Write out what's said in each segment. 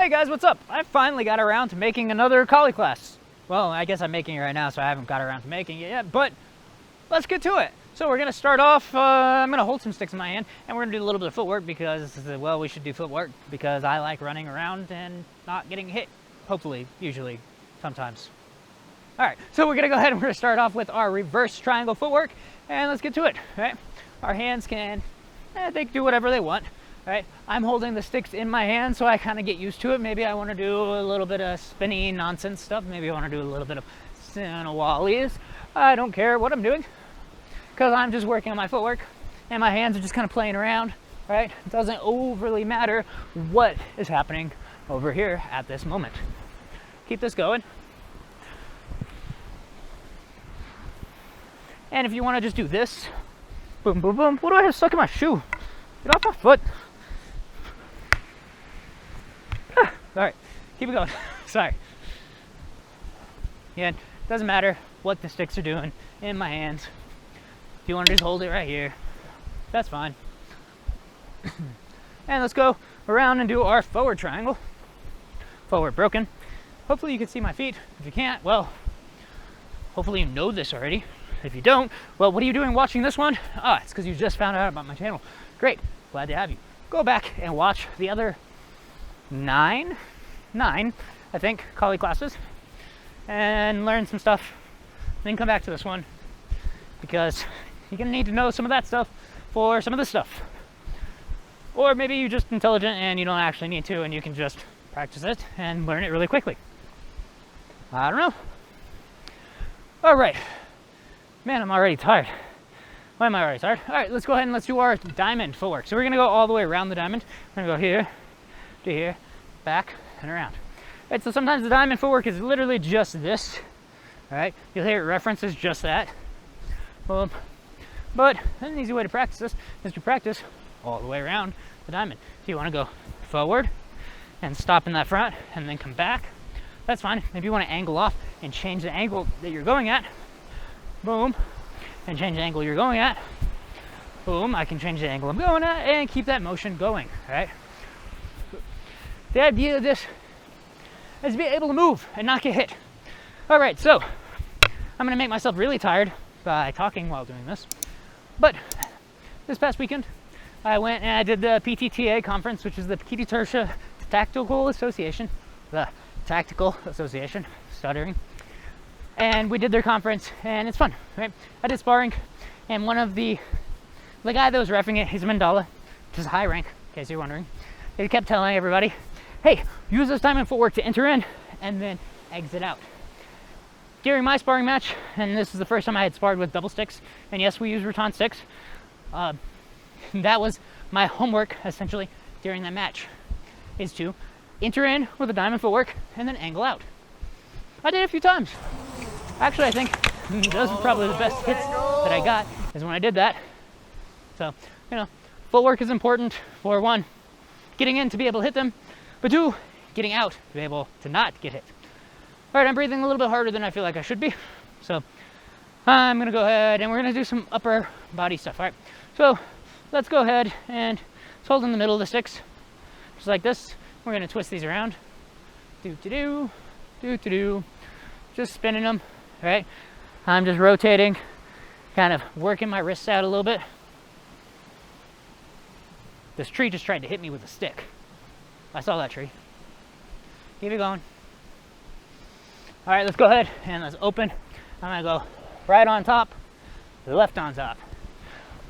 Hey guys, what's up? I finally got around to making another collie class. Well, I guess I'm making it right now, so I haven't got around to making it yet, but let's get to it. So we're gonna start off, I'm gonna hold some sticks in my hand, and we're gonna do a little bit of footwork because, well, we should do footwork because I like running around and not getting hit. Hopefully, usually, sometimes. All right, so we're gonna go ahead and we're gonna start off with our reverse triangle footwork, and let's get to it, right? Our hands can, they can do whatever they want. Right, I'm holding the sticks in my hand so I kind of get used to it. Maybe I want to do a little bit of spinny nonsense stuff. Maybe I want to do a little bit of wallies. I don't care what I'm doing because I'm just working on my footwork and my hands are just kind of playing around, right? It doesn't overly matter what is happening over here at this moment. Keep this going. And if you want to just do this, boom, boom, boom. What do I have stuck in my shoe? Get off my foot. All right, keep it going. Sorry. Yeah, it doesn't matter what the sticks are doing in my hands. If you want to just hold it right here, that's fine. And let's go around and do our forward triangle. Forward broken. Hopefully you can see my feet. If you can't, well, hopefully you know this already. If you don't, well, what are you doing watching this one? Ah, it's because you just found out about my channel. Great, glad to have you. Go back and watch the other nine, I think, collie classes and learn some stuff. Then come back to this one because you're gonna need to know some of that stuff for some of this stuff. Or maybe you're just intelligent and you don't actually need to and you can just practice it and learn it really quickly. I don't know. All right, man, I'm already tired. Why am I already tired? All right, let's go ahead and let's do our diamond footwork. So we're gonna go all the way around the diamond. We're gonna go here, to here, back, and around. All right, so sometimes the diamond footwork is literally just this. All right, you'll hear it references just that. Boom. But an easy way to practice this is to practice all the way around the diamond. If you wanna go forward and stop in that front and then come back, that's fine. If you wanna angle off and change the angle that you're going at, boom, and change the angle you're going at, boom, I can change the angle I'm going at and keep that motion going, right? The idea of this is to be able to move and not get hit. All right, so I'm gonna make myself really tired by talking while doing this, but this past weekend, I went and I did the PTTA conference, which is the PT Tertia Tactical Association, stuttering. And we did their conference and it's fun, right? I did sparring and one of the guy that was reffing it, he's a Mandala, which is a high rank, in case you're wondering. He kept telling everybody, hey, use this diamond footwork to enter in and then exit out. During my sparring match, and this is the first time I had sparred with double sticks, and yes, we use Rutan sticks, that was my homework essentially during that match, is to enter in with a diamond footwork and then angle out. I did it a few times. Actually, I think those were probably the best hits that I got is when I did that. So, you know, footwork is important for one, getting in to be able to hit them, but two, getting out to be able to not get hit. All right, I'm breathing a little bit harder than I feel like I should be. So I'm gonna go ahead and we're gonna do some upper body stuff. All right, so let's go ahead and let's hold in the middle of the sticks, just like this. We're gonna twist these around. Do-do-do, do-do-do. Just spinning them, right? I'm just rotating, kind of working my wrists out a little bit. This tree just tried to hit me with a stick. I saw that tree. Keep it going. All right, let's go ahead and let's open. I'm gonna go right on top, left on top.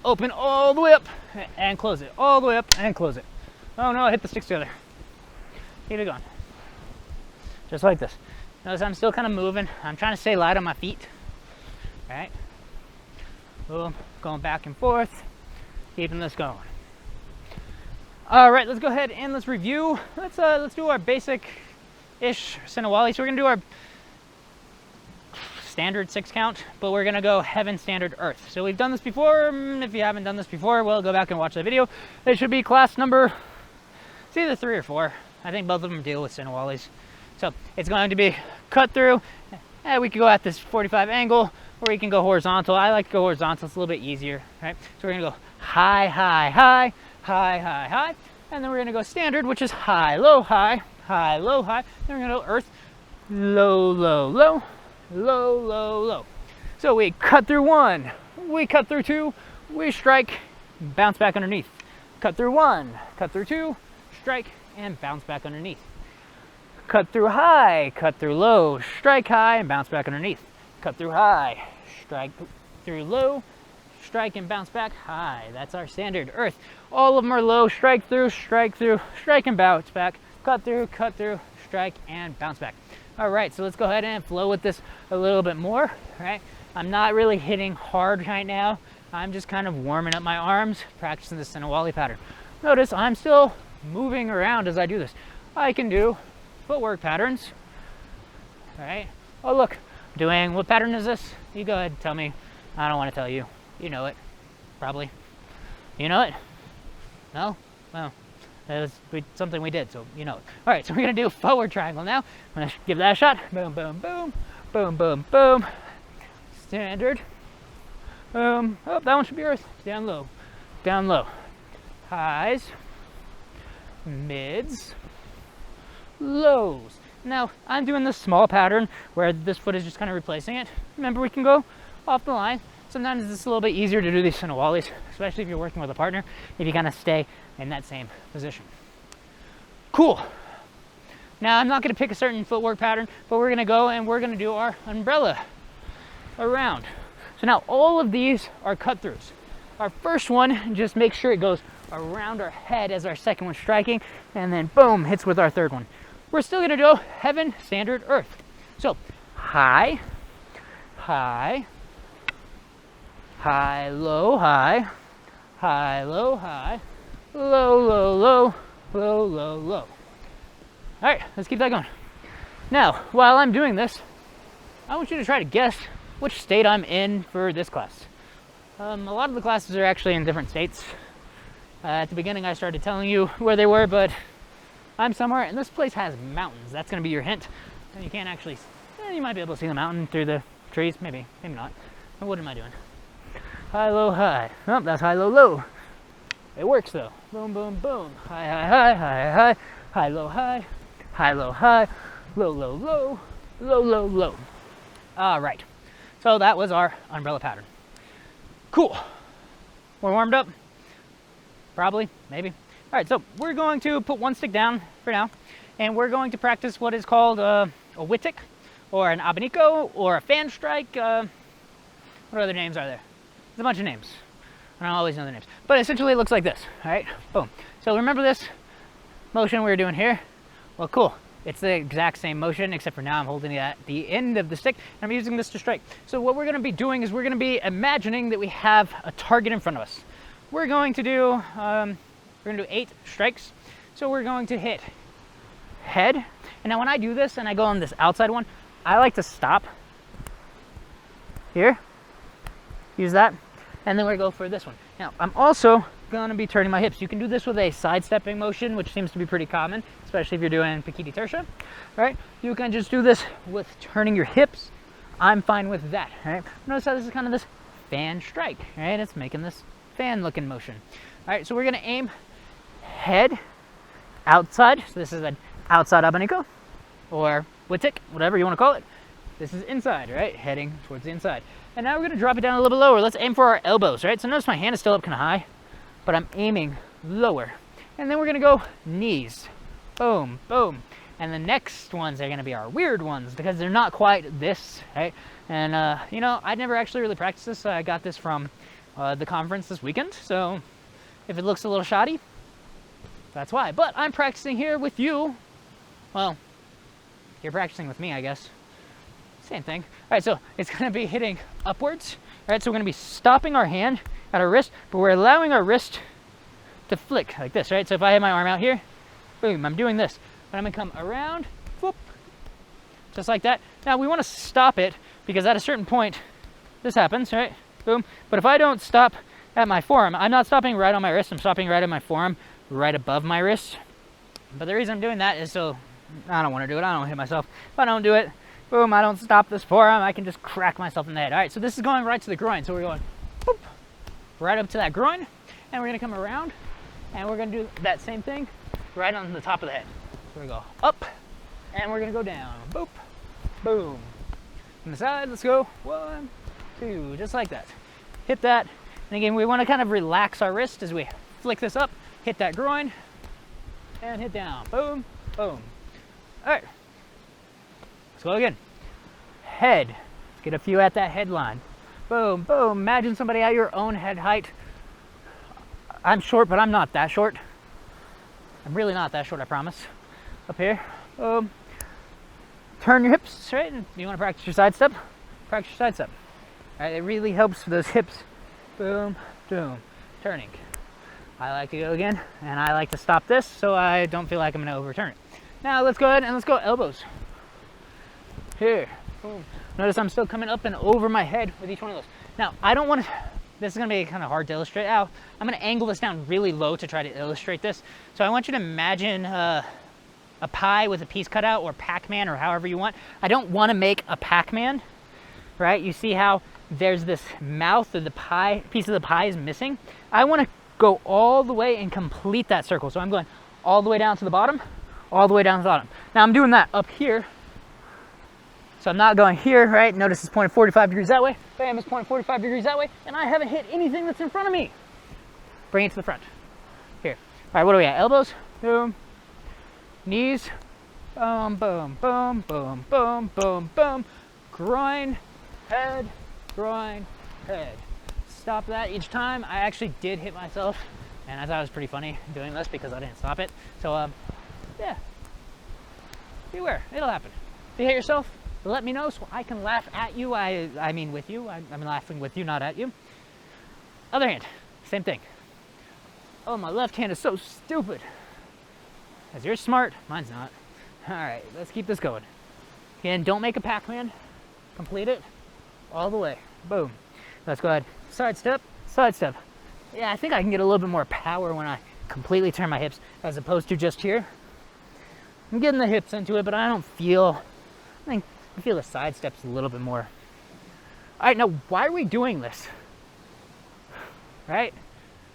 Open all the way up and close it. All the way up and close it. Oh no, I hit the sticks together. Keep it going. Just like this. Notice I'm still kind of moving. I'm trying to stay light on my feet. All right. Boom, going back and forth, keeping this going. All right, let's go ahead and let's review. Let's do our basic-ish Sinawali. So we're gonna do our standard 6 count, but we're gonna go heaven, standard, earth. So we've done this before. If you haven't done this before, well, go back and watch the video. It should be class number, it's either 3 or 4. I think both of them deal with Sinawalis. So it's going to be cut through. We could go at this 45 angle, or we can go horizontal. I like to go horizontal, it's a little bit easier, right? So we're gonna go high, high, high, high, high, high, and then we're gonna go standard, which is high, low, high, high, low, high. Then we're gonna go earth, low, low, low, low, low, low. So we cut through one, we cut through two, we strike, bounce back underneath. Cut through one, cut through two, strike, and bounce back underneath. Cut through high, cut through low, strike high, and bounce back underneath. Cut through high, strike through low, strike and bounce back high. That's our standard earth. All of them are low, strike through, strike and bounce back, cut through, strike, and bounce back. All right, so let's go ahead and flow with this a little bit more, right? I'm not really hitting hard right now. I'm just kind of warming up my arms, practicing the Sinawali pattern. Notice I'm still moving around as I do this. I can do footwork patterns, all right? Oh, look, doing, what pattern is this? You go ahead and tell me. I don't want to tell you. You know it, probably. You know it? No? Well, it was something we did, so you know it. All right, so we're gonna do a forward triangle now. I'm gonna give that a shot. Boom, boom, boom, boom, boom, boom. Standard. Oh, that one should be earth. Down low, down low. Highs, mids, lows. Now, I'm doing this small pattern where this foot is just kind of replacing it. Remember, we can go off the line. Sometimes it's a little bit easier to do these Sinawalis, especially if you're working with a partner, if you kind of stay in that same position. Cool. Now, I'm not going to pick a certain footwork pattern, but we're going to go and we're going to do our umbrella around. So now all of these are cut throughs. Our first one, just make sure it goes around our head as our second one striking, and then boom, hits with our third one. We're still going to do heaven, standard, earth. So high, high, high, low, high, high, low, high, low, low, low, low, low, low. All right, let's keep that going. Now, while I'm doing this, I want you to try to guess which state I'm in for this class. A lot of the classes are actually in different states. At the beginning, I started telling you where they were, but I'm somewhere, and this place has mountains. That's going to be your hint. And you can't actually, you might be able to see the mountain through the trees. Maybe, maybe not. But what am I doing? High, low, high. Oh, that's high, low, low. It works though. Boom, boom, boom. High, high, high, high, high. High, low, high. High, low, high. Low, low, low. Low, low, low. All right. So that was our umbrella pattern. Cool. We're warmed up? Probably, maybe. All right, so we're going to put one stick down for now, and we're going to practice what is called a Witik, or an Abanico, or a fan strike. What other names are there? There's a bunch of names. I don't always know the names. But essentially it looks like this, all right? Boom. So remember this motion we were doing here? Well, cool. It's the exact same motion, except for now I'm holding it at the end of the stick, and I'm using this to strike. So what we're going to be doing is we're going to be imagining that we have a target in front of us. We're going to do 8 strikes. So we're going to hit head. And now when I do this and I go on this outside one, I like to stop here, use that, and then we go for this one. Now I'm also going to be turning my hips. You can do this with a sidestepping motion, which seems to be pretty common, especially if you're doing Pikiti Tertia, right? You can just do this with turning your hips. I'm fine with that, right? Notice how this is kind of this fan strike, right? It's making this fan looking motion. All right, so we're gonna aim head outside. So this is an outside Abanico or Witik, whatever you wanna call it. This is inside, right? Heading towards the inside. And now we're gonna drop it down a little bit lower. Let's aim for our elbows, right? So notice my hand is still up kind of high, but I'm aiming lower. And then we're gonna go knees, boom, boom. And the next ones are gonna be our weird ones because they're not quite this, right? And you know, I never actually really practiced this. I got this from the conference this weekend. So if it looks a little shoddy, that's why. But I'm practicing here with you. Well, you're practicing with me, I guess. Same thing. All right, so it's gonna be hitting upwards. All right, so we're gonna be stopping our hand at our wrist, but we're allowing our wrist to flick like this, right? So if I have my arm out here, boom, I'm doing this. But I'm gonna come around, whoop, just like that. Now we wanna stop it because at a certain point, this happens, right? Boom. But if I don't stop at my forearm, I'm not stopping right on my wrist, I'm stopping right at my forearm, right above my wrist. But the reason I'm doing that is so I don't wanna do it, I don't wanna hit myself. If I don't do it, boom, I don't stop this forearm, I can just crack myself in the head. All right, so this is going right to the groin. So we're going, whoop, right up to that groin, and we're gonna come around, and we're gonna do that same thing right on the top of the head. So we go up, and we're gonna go down. Boop, boom. From the side, let's go. 1, 2, just like that. Hit that. And again, we want to kind of relax our wrist as we flick this up, hit that groin, and hit down. Boom, boom. All right. Let's go again. Head. Let's get a few at that headline. Boom, boom. Imagine somebody at your own head height. I'm short, but I'm not that short. I'm really not that short, I promise. Up here. Boom. Turn your hips straight. And you want to practice your side step? Practice your side step. All right, it really helps for those hips. Boom, boom. Turning. I like to go again, and I like to stop this so I don't feel like I'm going to overturn it. Now let's go ahead and let's go elbows. Here. Boom. Notice I'm still coming up and over my head with each one of those. Now, I don't want to, this is going to be kind of hard to illustrate. I'm going to angle this down really low to try to illustrate this. So I want you to imagine a pie with a piece cut out, or Pac-Man, or however you want. I don't want to make a Pac-Man, right? You see how there's this mouth of the pie, piece of the pie is missing. I want to go all the way and complete that circle. So I'm going all the way down to the bottom, all the way down to the bottom. Now I'm doing that up here. So I'm not going here, right? Notice it's pointing 45 degrees that way. Bam, it's pointing 45 degrees that way. And I haven't hit anything that's in front of me. Bring it to the front. Here. All right, what do we got? Elbows, boom. Knees, boom, boom, boom, boom, boom, boom, boom. Groin, head, groin, head. Stop that each time. I actually did hit myself, and I thought it was pretty funny doing this because I didn't stop it. So, yeah, beware, it'll happen. If you hit yourself, let me know so I can laugh at you. I mean with you. I'm laughing with you, not at you. Other hand, same thing. Oh, my left hand is so stupid. As you're smart, mine's not. All right, let's keep this going. Again, don't make a Pac-Man. Complete it all the way. Boom. Let's go ahead. Side step, side step. Yeah, I think I can get a little bit more power when I completely turn my hips as opposed to just here. I'm getting the hips into it, but I feel the side steps a little bit more. All right, now why are we doing this? Right?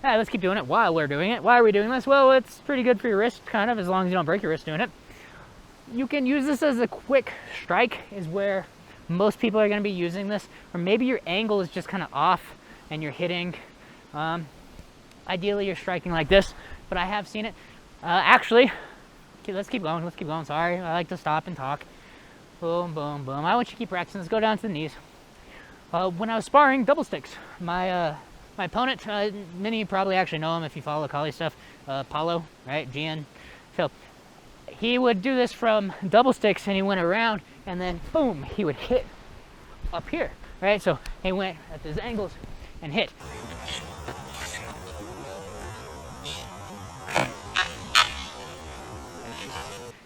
Yeah, let's keep doing it while we're doing it. Why are we doing this? Well, it's pretty good for your wrist, kind of, as long as you don't break your wrist doing it. You can use this as a quick strike, is where most people are going to be using this. Or maybe your angle is just kind of off and you're hitting. Ideally, you're striking like this, but I have seen it. Actually, okay, let's keep going. Let's keep going. Sorry, I like to stop and talk. Boom, boom, boom. I want you to keep practicing. Let's go down to the knees. When I was sparring double sticks, my opponent, many of you probably actually know him if you follow Kali stuff, Paulo, right, Gian. So he would do this from double sticks, and he went around, and then boom, he would hit up here, right? So he went at these angles and hit.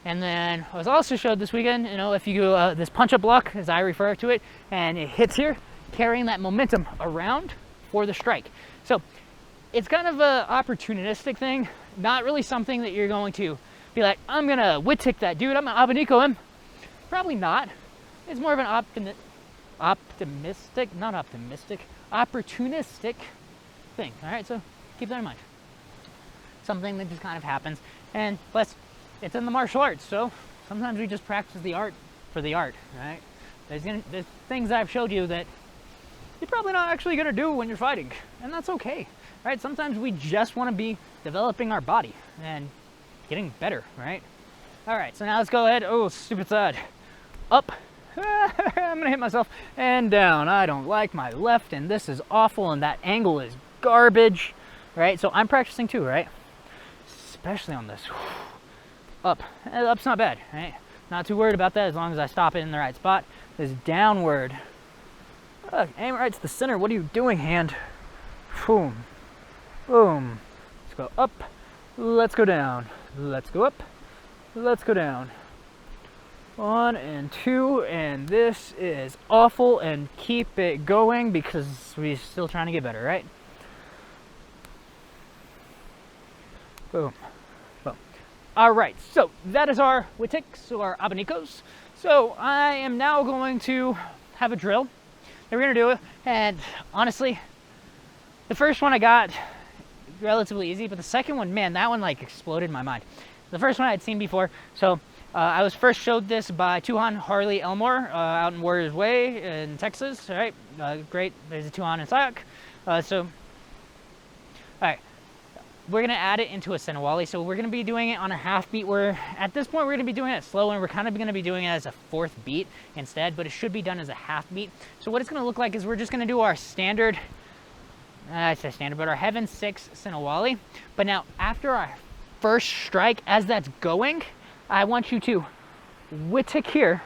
And then I was also showed this weekend, you know, if you do this punch-up block, as I refer to it, and it hits here, carrying that momentum around for the strike. So it's kind of a opportunistic thing, not really something that you're going to be like, I'm gonna Witik that dude, I'm gonna Abanico him. Probably not. It's more of an opportunistic thing. All right, so keep that in mind. Something that just kind of happens, and plus it's in the martial arts, so sometimes we just practice the art for the art, right? There's things I've showed you that you're probably not actually going to do when you're fighting, and that's okay, right? Sometimes we just want to be developing our body and getting better, right? All right, so now let's go ahead. Oh, stupid side. Up. I'm going to hit myself. And down. I don't like my left, and this is awful, and that angle is garbage, right? So I'm practicing too, right? Especially on this. Up. Up's not bad, right? Not too worried about that as long as I stop it in the right spot. This downward. Aim right to the center. What are you doing, hand? Boom. Boom. Let's go up. Let's go down. Let's go up. Let's go down. 1 and 2, and this is awful, and keep it going because we're still trying to get better, right? Boom. Boom. All right, so that is our Witiks, or our Abanicos. So I am now going to have a drill that we're going to do, and honestly, the first one I got relatively easy, but the second one, man, that one like exploded my mind. the first one I'd seen before. So I was first showed this by Tuhan Harley Elmore out in Warriors Way in Texas. All right, great. There's a Tuhan and Sayak. All right, we're gonna add it into a Senawali. So we're gonna be doing it on a half beat. Where at this point we're gonna be doing it slow, and we're kind of gonna be doing it as a fourth beat instead. But it should be done as a half beat. So what it's gonna look like is we're just gonna do our standard. I say standard, but our Heaven 6 Senawali. But now after our first strike, as that's going, I want you to Witik here.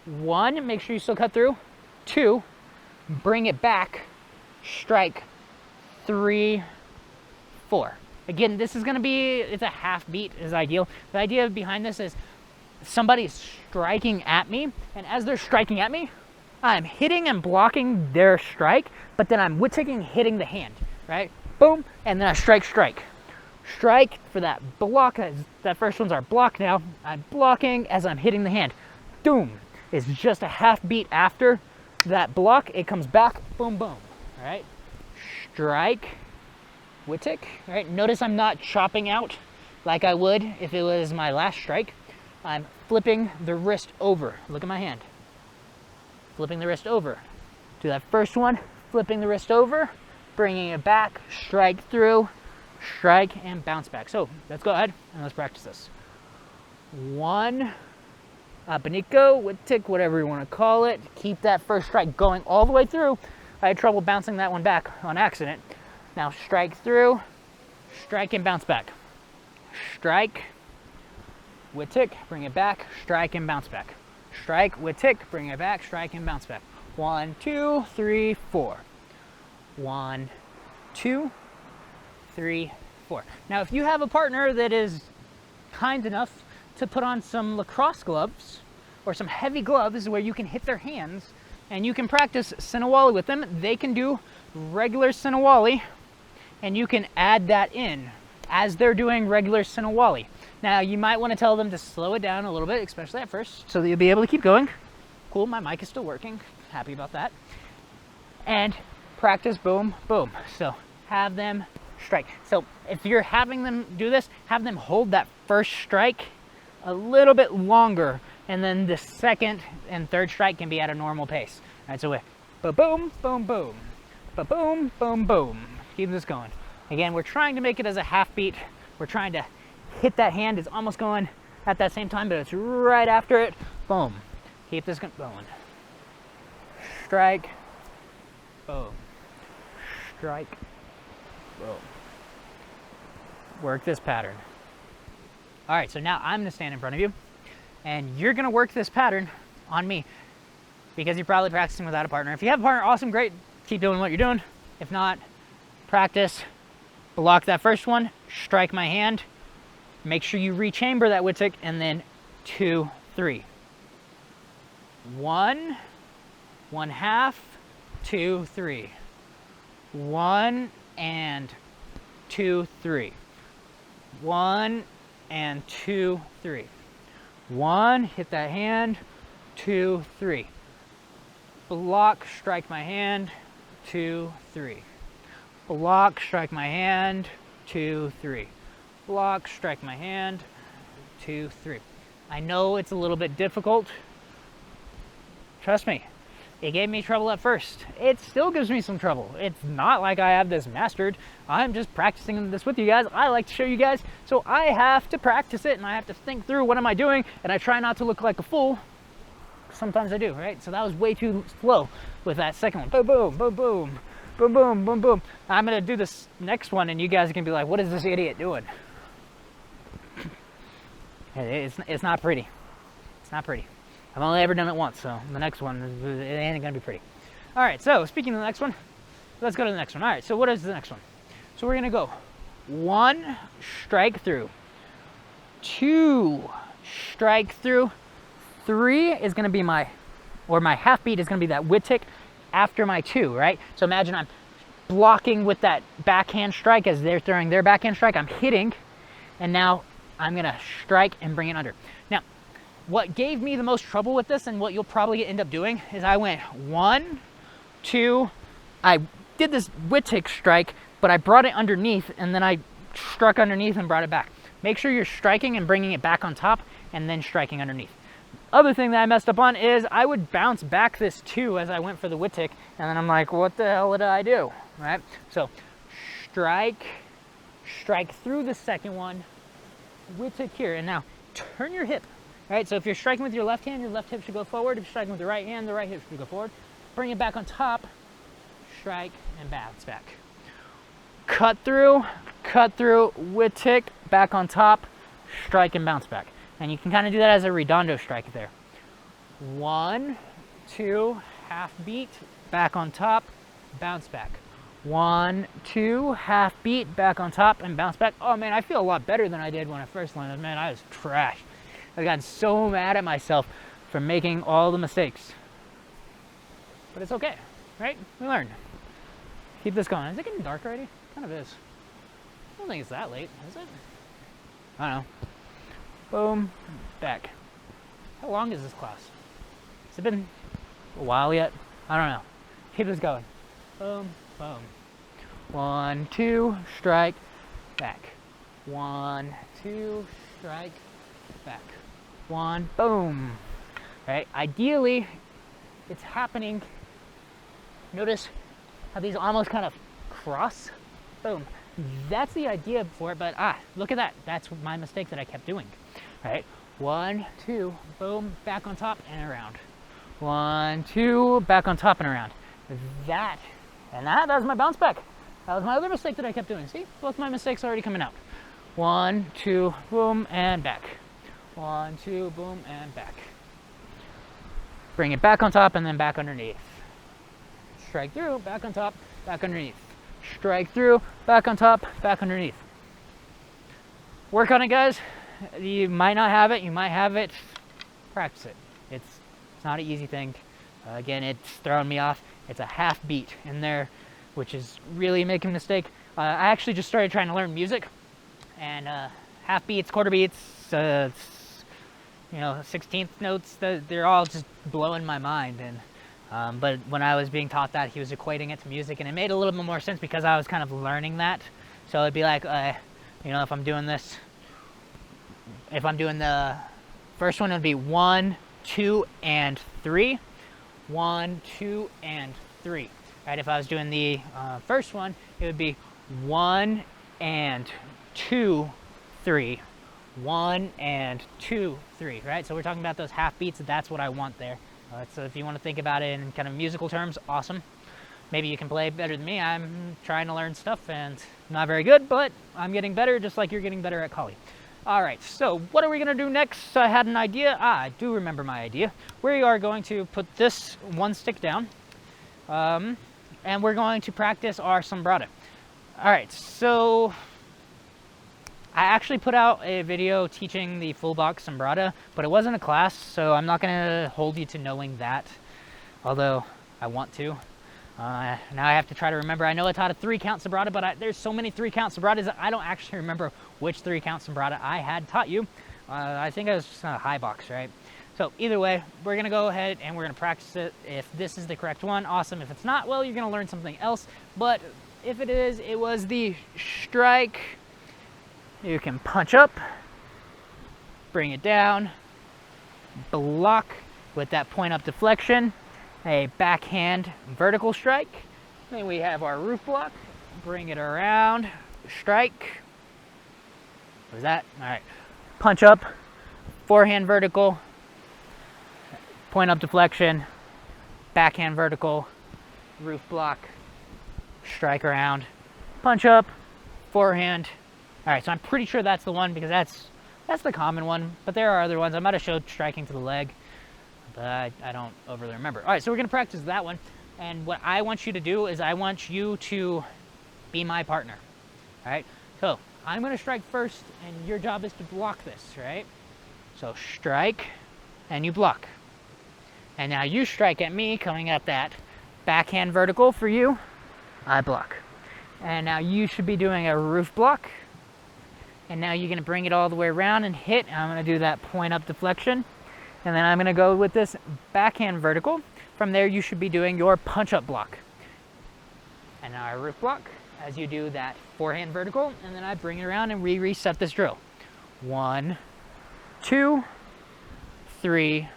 1, make sure you still cut through. 2, bring it back, strike. 3, 4. Again, this is gonna be, it's a half beat is ideal. The idea behind this is somebody's striking at me, and as they're striking at me, I'm hitting and blocking their strike, but then I'm Witiking, hitting the hand, right? Boom, and then I strike. Strike for that block. That first one's our block now. I'm blocking as I'm hitting the hand. Boom. It's just a half beat after that block. It comes back. Boom, boom. All right. Strike. Witik. All right. Notice I'm not chopping out like I would if it was my last strike. I'm flipping the wrist over. Look at my hand. Flipping the wrist over. Do that first one. Flipping the wrist over. Bringing it back. Strike through. Strike and bounce back. So let's go ahead and let's practice this. 1, Abanico, Witik, whatever you want to call it. Keep that first strike going all the way through. I had trouble bouncing that one back on accident. Now strike through, strike and bounce back. Strike, Witik, bring it back, strike and bounce back. Strike, Witik, bring it back, strike and bounce back. 1, 2, 3, 4. 1, 2, 3, 4. Now, if you have a partner that is kind enough to put on some lacrosse gloves or some heavy gloves where you can hit their hands and you can practice Senawali with them, they can do regular Senawali and you can add that in as they're doing regular Senawali. Now, you might want to tell them to slow it down a little bit, especially at first, so that you'll be able to keep going. Cool, my mic is still working. Happy about that. And practice boom, boom. So have them strike. So if you're having them do this, have them hold that first strike a little bit longer, and then the second and third strike can be at a normal pace. All right, so we're ba-boom, boom, boom, ba-boom, boom, boom. Keep this going. Again, we're trying to make it as a half beat. We're trying to hit that hand. It's almost going at that same time, but it's right after it. Boom. Keep this going. Strike. Boom. Strike. Boom. Work this pattern. All right, so now I'm gonna stand in front of you and you're gonna work this pattern on me because you're probably practicing without a partner. If you have a partner, awesome, great. Keep doing what you're doing. If not, practice. Block that first one, strike my hand. Make sure you rechamber that Witik, and then 2, 3. 1, 1/2, 2, 3. 1 and 2, 3. 1 and 2, 3. 1, hit that hand, 2, 3. Block, strike my hand, 2, 3. Block, strike my hand, 2, 3. Block, strike my hand, 2, 3. I know it's a little bit difficult. Trust me, it gave me trouble at first. It still gives me some trouble. It's not like I have this mastered. I'm just practicing this with you guys. I like to show you guys, so I have to practice it and I have to think through what am I doing, and I try not to look like a fool. Sometimes I do, right? So that was way too slow with that second one. Boom, boom, boom, boom, boom, boom, boom, boom. I'm gonna do this next one and you guys are gonna be like, what is this idiot doing? It's not pretty. It's not pretty. I've only ever done it once, so the next one, it ain't gonna be pretty. All right, so speaking of the next one, let's go to the next one. All right, so what is the next one? So we're gonna go 1, strike through, 2, strike through, 3 is gonna be my half beat is gonna be that Witik after my 2, right? So imagine I'm blocking with that backhand strike as they're throwing their backhand strike. I'm hitting, and now I'm gonna strike and bring it under. Now, what gave me the most trouble with this, and what you'll probably end up doing, is I went 1, 2, I did this Witik strike, but I brought it underneath, and then I struck underneath and brought it back. make sure you're striking and bringing it back on top and then striking underneath. Other thing that I messed up on is I would bounce back this 2 as I went for the Witik, and then I'm like, what the hell did I do, right? So strike through the second one, Witik here, and now turn your hip, right? So if you're striking with your left hand, your left hip should go forward. If you're striking with the right hand, the right hip should go forward. Bring it back on top, strike, and bounce back. Cut through, Witik, back on top, strike, and bounce back. And you can kind of do that as a redondo strike there. 1, 2, half beat, back on top, bounce back. 1, 2, half beat, back on top, and bounce back. Oh man, I feel a lot better than I did when I first learned it. Man, I was trash. I got so mad at myself for making all the mistakes. But it's okay, right? We learned. Keep this going. Is it getting dark already? It kind of is. I don't think it's that late, is it? I don't know. Boom, back. How long is this class? Has it been a while yet? I don't know. Keep this going. Boom, boom. 1, 2, strike, back. 1, 2, strike, back. 1, boom. Right? Ideally, it's happening. Notice how these almost kind of cross. Boom. That's the idea for it, but look at that. That's my mistake that I kept doing. Right? 1, 2, boom, back on top and around. 1, 2, back on top and around. That was my bounce back. That was my other mistake that I kept doing. See? Both my mistakes already coming out. 1, 2, boom, and back. 1, 2, boom, and back. Bring it back on top and then back underneath. Strike through, back on top, back underneath. Strike through, back on top, back underneath. Work on it, guys. You might not have it, you might have it. Practice it. It's not an easy thing. Again, it's throwing me off. It's a half beat in there, which is really making a mistake. I actually just started trying to learn music, and half beats, quarter beats, 16th notes, they're all just blowing my mind. And but when I was being taught that, he was equating it to music, and it made a little bit more sense because I was kind of learning that. So it'd be like, if I'm doing this, if I'm doing the first one, it would be 1, 2, and 3. 1, 2, and 3. Right? If I was doing the first one, it would be 1 and 2, 3. 1 and 2, 3. Right? So we're talking about those half beats. That's what I want there. So if you want to think about it in kind of musical terms, awesome. Maybe you can play better than me. I'm trying to learn stuff and not very good, but I'm getting better just like you're getting better at Kali. All right, so what are we going to do next? I had an idea. I do remember my idea. We are going to put this one stick down, and we're going to practice our sombrata. All right, so I actually put out a video teaching the full box sombrata, but it wasn't a class, so I'm not going to hold you to knowing that, although I want to. Now I have to try to remember. I know I taught a 3-count sombrata, but there's so many 3-count sombratas that I don't actually remember which 3-count sombrata I had taught you. I think it was just a high box, right? So either way, we're going to go ahead and we're going to practice it. If this is the correct one, awesome. If it's not, well, you're going to learn something else. But if it is, it was the strike. You can punch up, bring it down, block with that point up deflection, a backhand vertical strike. Then we have our roof block, bring it around, strike. What was that? All right, punch up, forehand vertical, point up deflection, backhand vertical, roof block, strike around, punch up, forehand. All right, so I'm pretty sure that's the one because that's the common one, but there are other ones. I might have showed striking to the leg, but I don't overly remember. All right, so we're gonna practice that one. And what I want you to do is I want you to be my partner, all right? So I'm gonna strike first and your job is to block this, right? So strike and you block. And now you strike at me coming at that backhand vertical for you, I block. And now you should be doing a roof block. And now you're gonna bring it all the way around and hit. I'm gonna do that point up deflection. And then I'm gonna go with this backhand vertical. From there, you should be doing your punch up block. And now I roof block as you do that forehand vertical. And then I bring it around and we reset this drill. 1, 2, 3,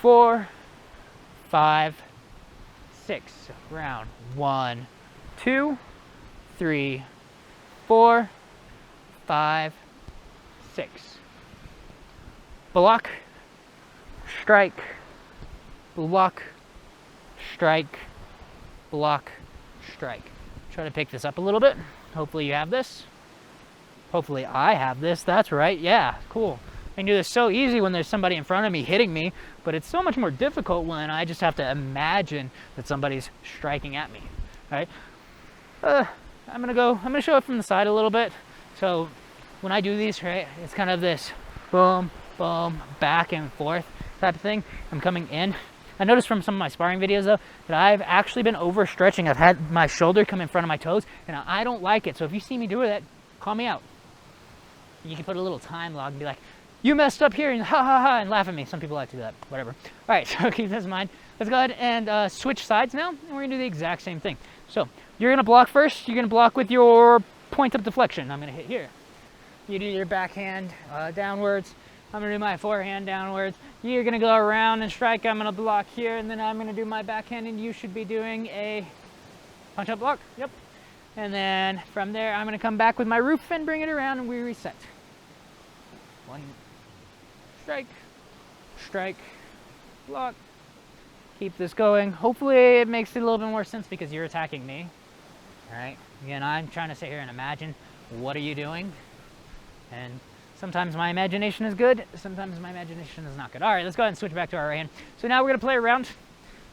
4, 5, 6. Round. 1, 2, 3, 4, 5, 6. Block, strike, block, strike, block, strike. Try to pick this up a little bit. Hopefully you have this. Hopefully I have this. That's right. Yeah, cool. I can do this so easy when there's somebody in front of me hitting me, but it's so much more difficult when I just have to imagine that somebody's striking at me. All right. I'm gonna show it from the side a little bit. So when I do these, right, it's kind of this boom, boom, back and forth type of thing. I'm coming in. I noticed from some of my sparring videos though that I've actually been overstretching. I've had my shoulder come in front of my toes and I don't like it. So if you see me do that, call me out. You can put a little time log and be like, you messed up here and ha ha ha and laugh at me. Some people like to do that, whatever. All right, so keep this in mind. Let's go ahead and switch sides now and we're gonna do the exact same thing. So you're gonna block first. You're gonna block with your point of deflection. I'm gonna hit here. You do your backhand downwards. I'm gonna do my forehand downwards. You're gonna go around and strike. I'm gonna block here, and then I'm gonna do my backhand, and you should be doing a punch up block. Yep. And then from there, I'm gonna come back with my roof and bring it around, and we reset. 1, strike, strike, block. Keep this going. Hopefully it makes it a little bit more sense because you're attacking me. All right. Again, I'm trying to sit here and imagine what are you doing, and sometimes my imagination is good, sometimes my imagination is not good. All right, let's go ahead and switch back to our right hand. So now we're gonna play around.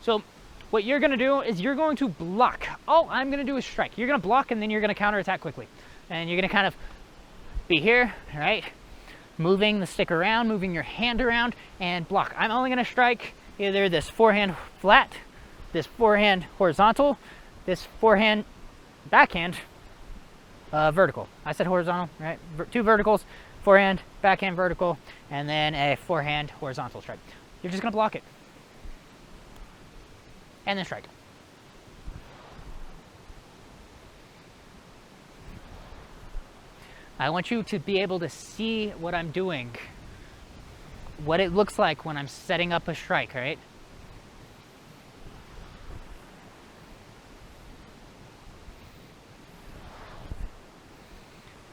So what you're gonna do is you're going to block. All I'm gonna do is strike. You're gonna block and then you're gonna counterattack quickly. And you're gonna kind of be here, all right? Moving the stick around, moving your hand around and block. I'm only gonna strike either this forehand flat, this forehand horizontal, this forehand backhand vertical. I said horizontal, right? 2 verticals. Forehand, backhand vertical, and then a forehand horizontal strike. You're just gonna block it. And then strike. I want you to be able to see what I'm doing, what it looks like when I'm setting up a strike, right?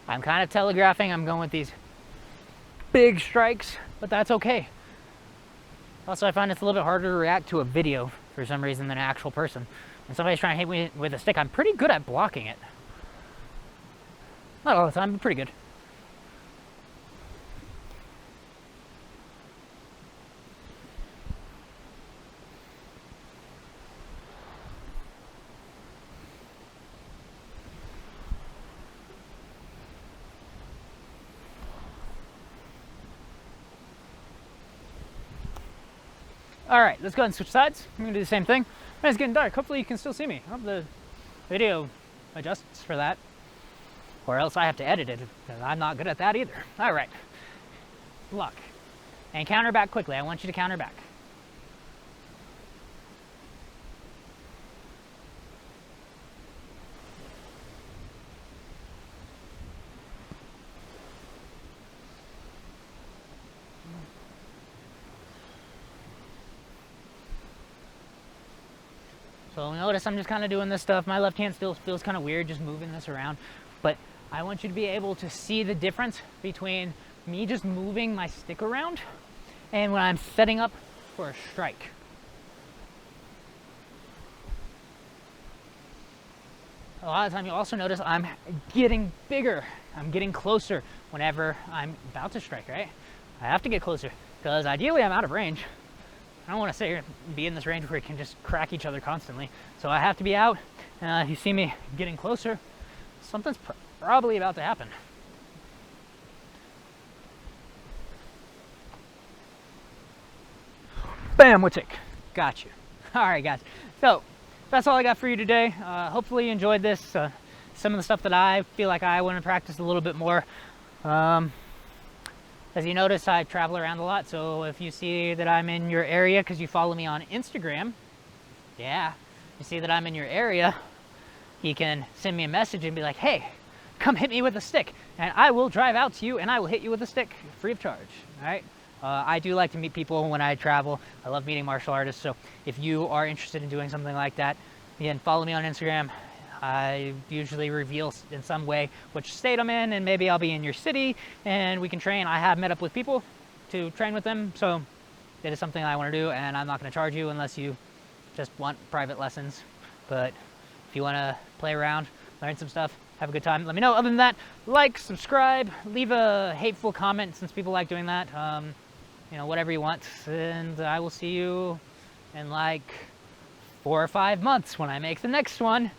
I'm kind of telegraphing. I'm going with these big strikes, but that's okay. Also, I find it's a little bit harder to react to a video for some reason than an actual person. When somebody's trying to hit me with a stick, I'm pretty good at blocking it. Not all the time, but pretty good. All right, let's go ahead and switch sides. I'm gonna do the same thing. It's getting dark. Hopefully you can still see me. I hope the video adjusts for that, or else I have to edit it, because I'm not good at that either. All right, block and counter back quickly. I want you to counter back. So notice I'm just kind of doing this stuff. My left hand still feels kind of weird just moving this around, but I want you to be able to see the difference between me just moving my stick around and when I'm setting up for a strike. A lot of the time you'll also notice I'm getting bigger. I'm getting closer whenever I'm about to strike, right? I have to get closer because ideally I'm out of range. I don't want to sit here and be in this range where we can just crack each other constantly. So I have to be out. You see me getting closer, something's probably about to happen. Bam, Witik. Got you. All right, guys. So that's all I got for you today. Hopefully you enjoyed this. Some of the stuff that I feel like I want to practice a little bit more. As you notice, I travel around a lot, so if you see that I'm in your area, because you follow me on Instagram, yeah, you see that I'm in your area, you can send me a message and be like, hey, come hit me with a stick, and I will drive out to you and I will hit you with a stick free of charge. All right. I do like to meet people when I travel. I love meeting martial artists. So if you are interested in doing something like that, again, follow me on Instagram. I usually reveal in some way which state I'm in, and maybe I'll be in your city and we can train. I have met up with people to train with them. So that is something I want to do, and I'm not going to charge you unless you just want private lessons. But if you want to play around, learn some stuff, have a good time, let me know. Other than that, like, subscribe, leave a hateful comment since people like doing that. You know, whatever you want. And I will see you in like 4 or 5 months when I make the next one.